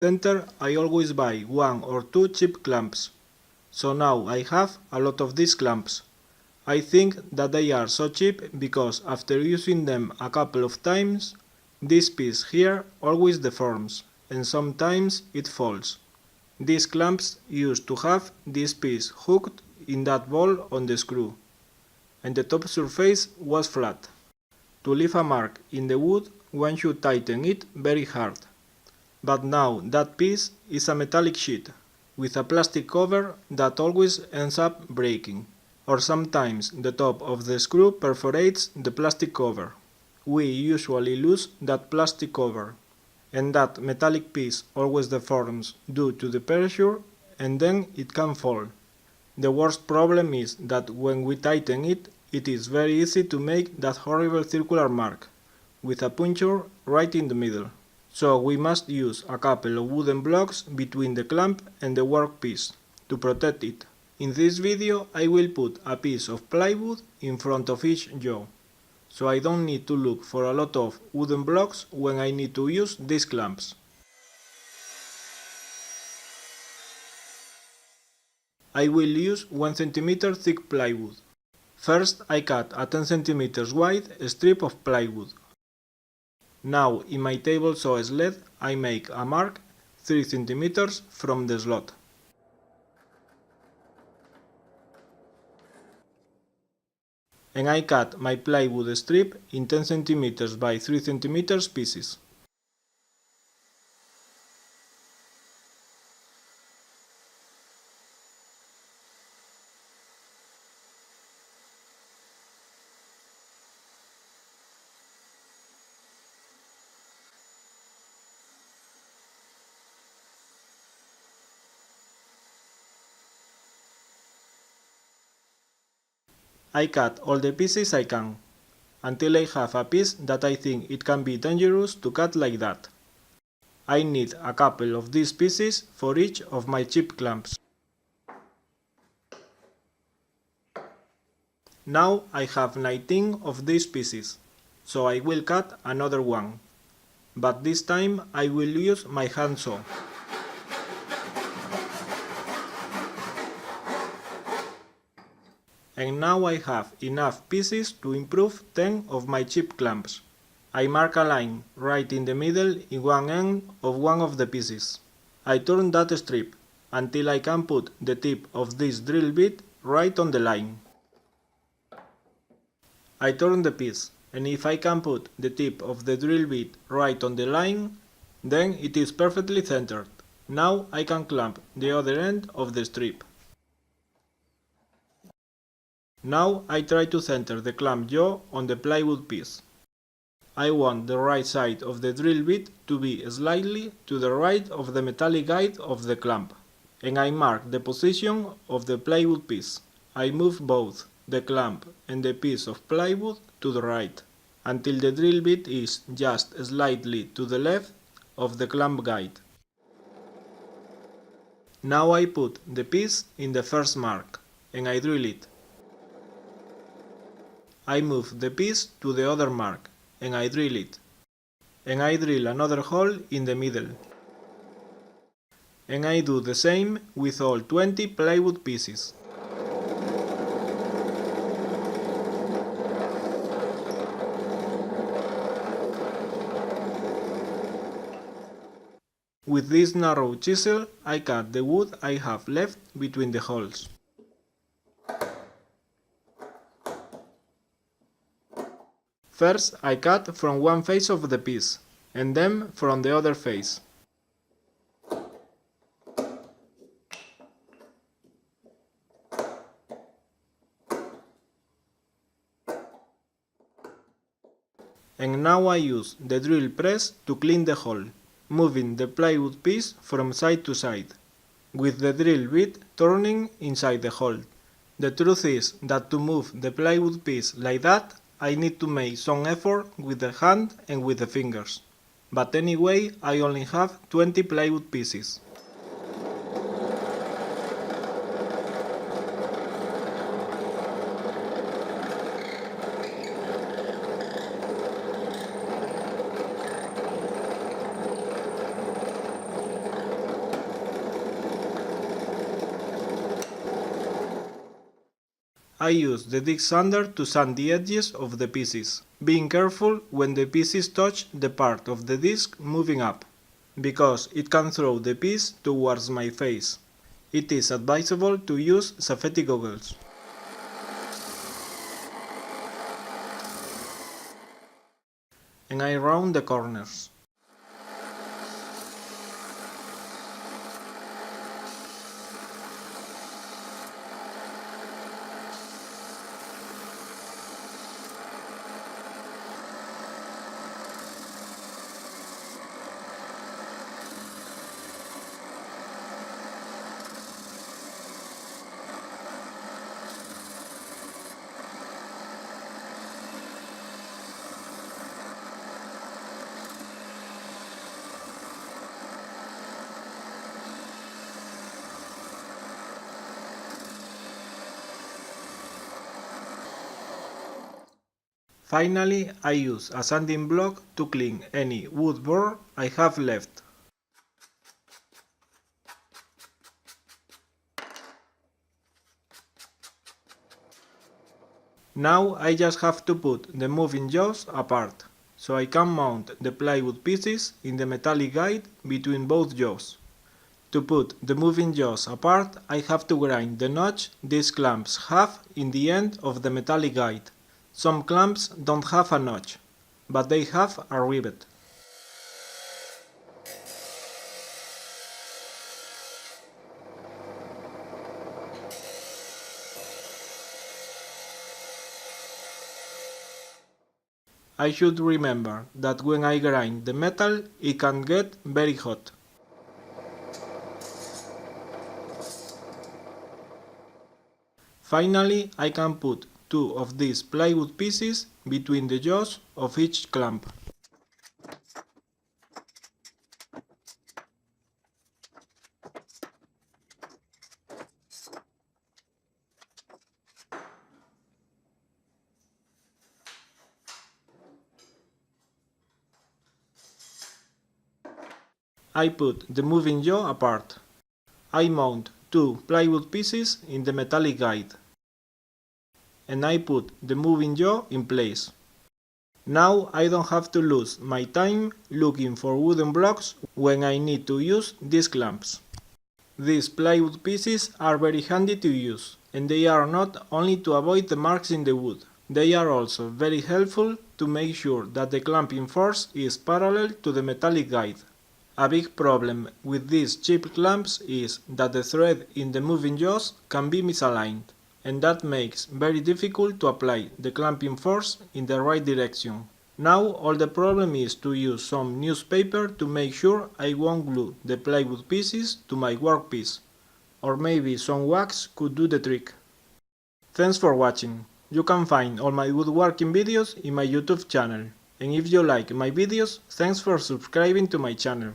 center I always buy 1 or 2 cheap clamps, so now I have a lot of these clamps. I think that they are so cheap because after using them a couple of times, this piece here always deforms and sometimes it falls. These clamps used to have this piece hooked in that ball on the screw, and the top surface was flat. To leave a mark in the wood, one should tighten it very hard. But now that piece is a metallic sheet with a plastic cover that always ends up breaking, or sometimes the top of the screw perforates the plastic cover. We usually lose that plastic cover, and that metallic piece always deforms due to the pressure, and then it can fall. The worst problem is that when we tighten it, it is very easy to make that horrible circular mark, with a puncture right in the middle. So we must use a couple of wooden blocks between the clamp and the workpiece to protect it. In this video I will put a piece of plywood in front of each jaw, so I don't need to look for a lot of wooden blocks when I need to use these clamps. I will use 1 cm thick plywood. First I cut a 10 cm wide strip of plywood. Now in my table saw sled I make a mark 3 cm from the slot. And I cut my plywood strip in 10 cm by 3 cm pieces. I cut all the pieces I can, until I have a piece that I think it can be dangerous to cut like that. I need a couple of these pieces for each of my cheap clamps. Now I have 19 of these pieces, so I will cut another one, but this time I will use my hand saw. And now I have enough pieces to improve 10 of my cheap clamps. I mark a line right in the middle in one end of one of the pieces. I turn that strip until I can put the tip of this drill bit right on the line. I turn the piece, and if I can put the tip of the drill bit right on the line, then it is perfectly centered. Now I can clamp the other end of the strip. Now I try to center the clamp jaw on the plywood piece. I want the right side of the drill bit to be slightly to the right of the metallic guide of the clamp, and I mark the position of the plywood piece. I move both the clamp and the piece of plywood to the right, until the drill bit is just slightly to the left of the clamp guide. Now I put the piece in the first mark, and I drill it. I move the piece to the other mark, and I drill it. And I drill another hole in the middle. And I do the same with all 20 plywood pieces. With this narrow chisel, I cut the wood I have left between the holes. First I cut from one face of the piece, and then from the other face. And now I use the drill press to clean the hole, moving the plywood piece from side to side, with the drill bit turning inside the hole. The truth is that to move the plywood piece like that, I need to make some effort with the hand and with the fingers. But anyway, I only have 20 plywood pieces. I use the disc sander to sand the edges of the pieces, being careful when the pieces touch the part of the disc moving up, because it can throw the piece towards my face. It is advisable to use safety goggles. And I round the corners. Finally, I use a sanding block to clean any wood board I have left. Now I just have to put the moving jaws apart, so I can mount the plywood pieces in the metallic guide between both jaws. To put the moving jaws apart, I have to grind the notch these clamps have in the end of the metallic guide. Some clamps don't have a notch, but they have a rivet. I should remember that when I grind the metal, it can get very hot. Finally, I can put two of these plywood pieces between the jaws of each clamp. I put the moving jaw apart. I mount two plywood pieces in the metallic guide. And I put the moving jaw in place. Now I don't have to lose my time looking for wooden blocks when I need to use these clamps. These plywood pieces are very handy to use, and they are not only to avoid the marks in the wood, they are also very helpful to make sure that the clamping force is parallel to the metallic guide. A big problem with these cheap clamps is that the thread in the moving jaws can be misaligned, and that makes very difficult to apply the clamping force in the right direction. Now all the problem is to use some newspaper to make sure I won't glue the plywood pieces to my workpiece, or maybe some wax could do the trick. Thanks for watching. You can find all my woodworking videos in my YouTube channel, and if you like my videos, thanks for subscribing to my channel.